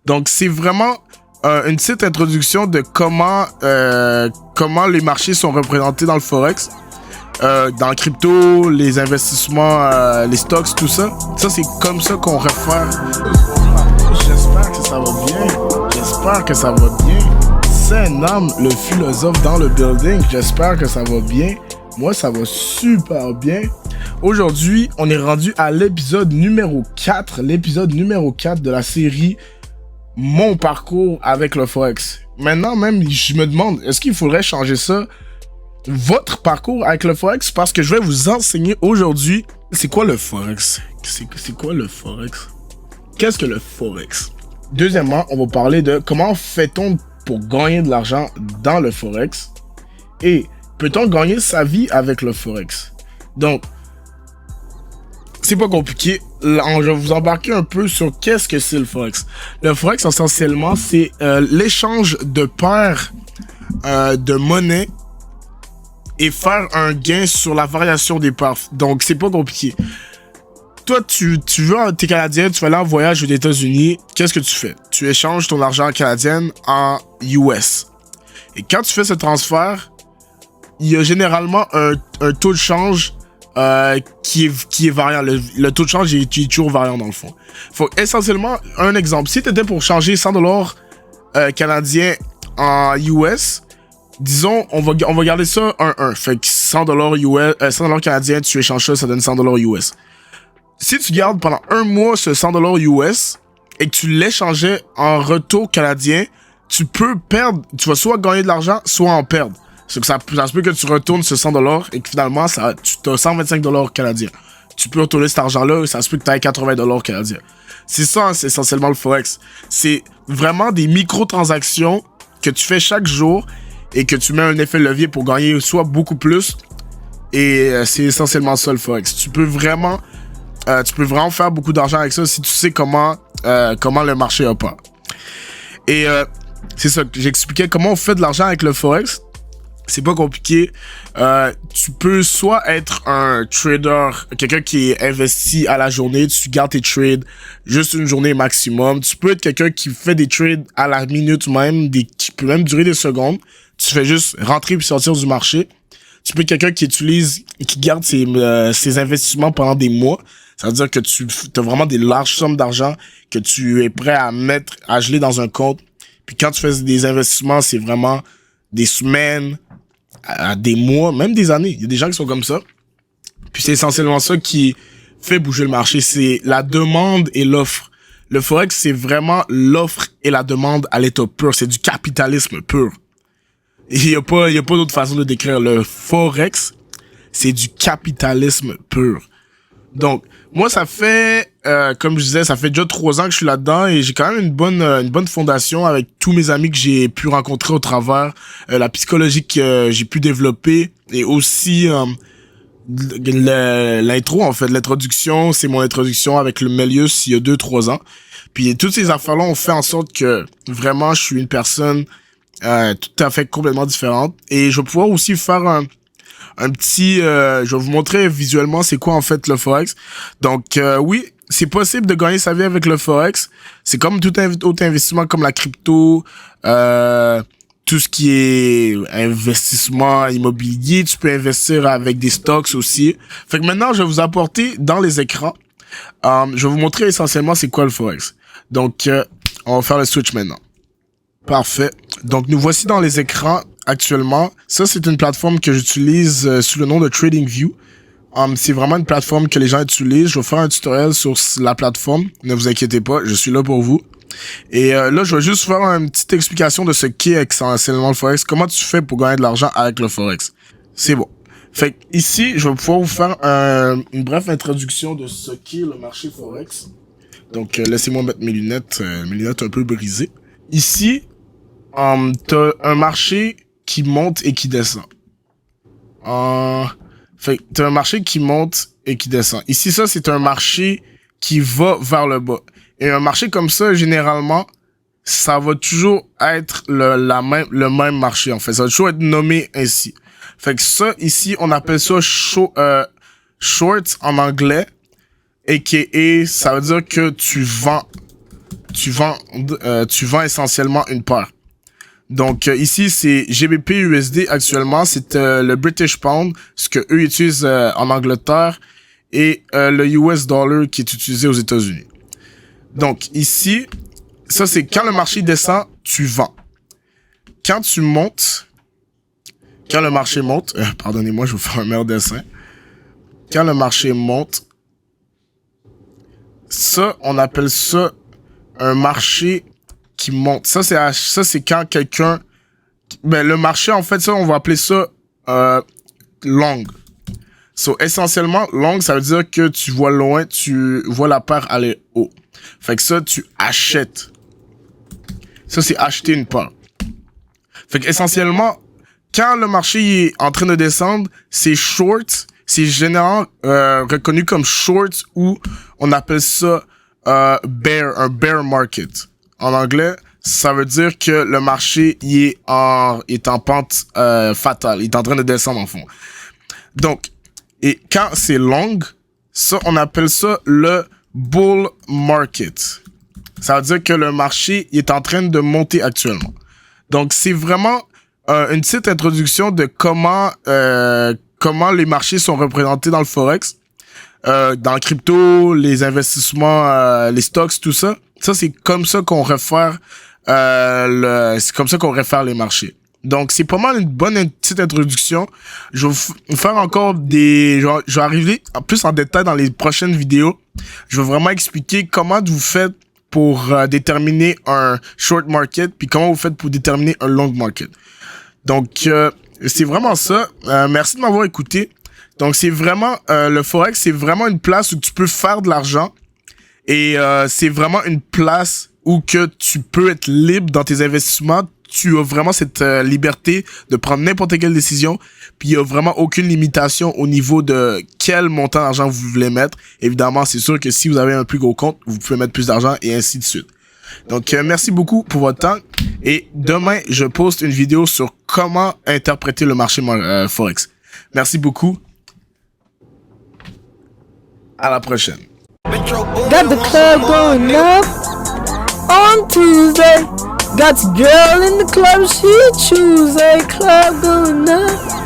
Donc, c'est vraiment une petite introduction de comment les marchés sont représentés dans le Forex. Dans le crypto, les investissements, les stocks, tout ça. Ça, c'est comme ça qu'on réfère. J'espère que ça va bien. J'espère que ça va bien. Saint-Nam, le philosophe dans le building. J'espère que ça va bien. Moi, ça va super bien. Aujourd'hui, on est rendu à l'épisode numéro 4. L'épisode numéro 4 de la série Mon parcours avec le Forex. Maintenant, même, je me demande, est-ce qu'il faudrait changer ça? Votre parcours avec le Forex, parce que je vais vous enseigner aujourd'hui c'est quoi le Forex. C'est quoi le Forex? Qu'est-ce que le Forex? Deuxièmement, on va parler de comment fait-on pour gagner de l'argent dans le Forex et peut-on gagner sa vie avec le Forex? Donc, c'est pas compliqué. Là, je vais vous embarquer un peu sur qu'est-ce que c'est le Forex. Le Forex, essentiellement, c'est l'échange de paires de monnaie et faire un gain sur la variation des paires. Donc, c'est pas compliqué. Toi, t'es Canadien, tu vas aller en voyage aux États-Unis. Qu'est-ce que tu fais? Tu échanges ton argent canadien en US. Et quand tu fais ce transfert, il y a généralement un taux de change qui est variant. Le taux de change est toujours variant dans le fond. Faut essentiellement, un exemple. Si tu étais pour changer 100$ canadiens en US, disons, on va garder ça 1-1. Fait que 100$ US, 100$ canadiens, tu échanges ça, ça donne 100$ US. Si tu gardes pendant un mois ce 100$ US et que tu l'échangeais en retour canadien, tu peux perdre. Tu vas soit gagner de l'argent, soit en perdre. C'est que ça se peut que tu retournes ce 100$ et que finalement, tu as 125$ canadiens. Tu peux retourner cet argent-là et ça se peut que tu aies 80$ canadiens. C'est ça, c'est essentiellement le Forex. C'est vraiment des microtransactions que tu fais chaque jour et que tu mets un effet levier pour gagner soit beaucoup plus. Et c'est essentiellement ça le Forex. Tu peux vraiment faire beaucoup d'argent avec ça si tu sais comment le marché opère. Et c'est ça que j'expliquais, comment on fait de l'argent avec le Forex. C'est pas compliqué. Tu peux soit être un trader, quelqu'un qui est investi à la journée, tu gardes tes trades juste une journée maximum. Tu peux être quelqu'un qui fait des trades à la minute même, qui peut même durer des secondes. Tu fais juste rentrer puis sortir du marché. Tu peux être quelqu'un qui garde ses investissements pendant des mois. Ça veut dire que tu as vraiment des larges sommes d'argent que tu es prêt à geler dans un compte. Puis quand tu fais des investissements, c'est vraiment des semaines, à des mois, même des années. Il y a des gens qui sont comme ça. Puis c'est essentiellement ça qui fait bouger le marché. C'est la demande et l'offre. Le Forex, c'est vraiment l'offre et la demande à l'état pur. C'est du capitalisme pur. Il y a pas d'autre façon de décrire. Le Forex, c'est du capitalisme pur. Donc, moi, ça fait, comme je disais, ça fait déjà 3 ans que je suis là-dedans et j'ai quand même une bonne fondation avec tous mes amis que j'ai pu rencontrer au travers la psychologie que j'ai pu développer et aussi l'intro, en fait, l'introduction, c'est mon introduction avec le Melius il y a 2-3 ans. Puis toutes ces affaires-là ont fait en sorte que vraiment, je suis une personne tout à fait complètement différente et je vais pouvoir aussi faire un petit... je vais vous montrer visuellement c'est quoi en fait le Forex. Donc oui, c'est possible de gagner sa vie avec le Forex. C'est comme tout autre investissement comme la crypto, tout ce qui est investissement immobilier. Tu peux investir avec des stocks aussi. Fait que maintenant, je vais vous apporter dans les écrans. Je vais vous montrer essentiellement c'est quoi le Forex. Donc, on va faire le switch maintenant. Parfait. Donc, nous voici dans les écrans actuellement. Ça, c'est une plateforme que j'utilise sous le nom de TradingView. C'est vraiment une plateforme que les gens utilisent. Je vais faire un tutoriel sur la plateforme. Ne vous inquiétez pas, je suis là pour vous. Et là, je vais juste faire une petite explication de ce qu'est essentiellement le Forex. Comment tu fais pour gagner de l'argent avec le Forex. C'est bon. Fait que ici, je vais pouvoir vous faire une brève introduction de ce qu'est le marché Forex. Donc, laissez-moi mettre mes lunettes un peu brisées. Ici, t'as un marché qui monte et qui descend. Fait que t'as un marché qui monte et qui descend. Ici, ça, c'est un marché qui va vers le bas. Et un marché comme ça, généralement, ça va toujours être le même marché, en fait. Ça va toujours être nommé ainsi. Fait que ça, ici, on appelle ça short en anglais. A.k.a. ça veut dire que tu vends tu vends essentiellement une part. Donc ici c'est GBP USD actuellement, c'est le British Pound, ce que eux utilisent en Angleterre, et le US Dollar qui est utilisé aux États-Unis. Donc ici, ça c'est quand le marché descend, tu vends. Quand tu montes, quand le marché monte, pardonnez-moi, je vais vous faire un meilleur dessin. Quand le marché monte, ça on appelle ça un marché qui monte. Ça c'est quand quelqu'un, ben le marché en fait, ça on va appeler ça long. So essentiellement long, ça veut dire que tu vois loin, tu vois la part aller haut. Fait que ça tu achètes. Ça c'est acheter une part. Fait que essentiellement quand le marché est en train de descendre, c'est short, c'est généralement reconnu comme short, ou on appelle ça un bear market. En anglais, ça veut dire que le marché est en pente fatale. Il est en train de descendre en fond. Donc, et quand c'est long, ça, on appelle ça le bull market. Ça veut dire que le marché est en train de monter actuellement. Donc, c'est vraiment une petite introduction de comment les marchés sont représentés dans le Forex. Dans le crypto, les investissements, les stocks, tout ça. Ça, c'est comme ça qu'on réfère les marchés. Donc, c'est pas mal une bonne petite introduction. Je vais vous faire encore je vais arriver plus en détail dans les prochaines vidéos. Je vais vraiment expliquer comment vous faites pour déterminer un short market, puis comment vous faites pour déterminer un long market. Donc, c'est vraiment ça. Merci de m'avoir écouté. Donc, c'est vraiment, le Forex, c'est vraiment une place où tu peux faire de l'argent. Et c'est vraiment une place où que tu peux être libre dans tes investissements. Tu as vraiment cette liberté de prendre n'importe quelle décision. Puis il n'y a vraiment aucune limitation au niveau de quel montant d'argent vous voulez mettre. Évidemment, c'est sûr que si vous avez un plus gros compte, vous pouvez mettre plus d'argent et ainsi de suite. Donc, merci beaucoup pour votre temps. Et demain, je poste une vidéo sur comment interpréter le marché Forex. Merci beaucoup. À la prochaine. Got the club going up on Tuesday. Got the girl in the club, she Tuesday. Club going up.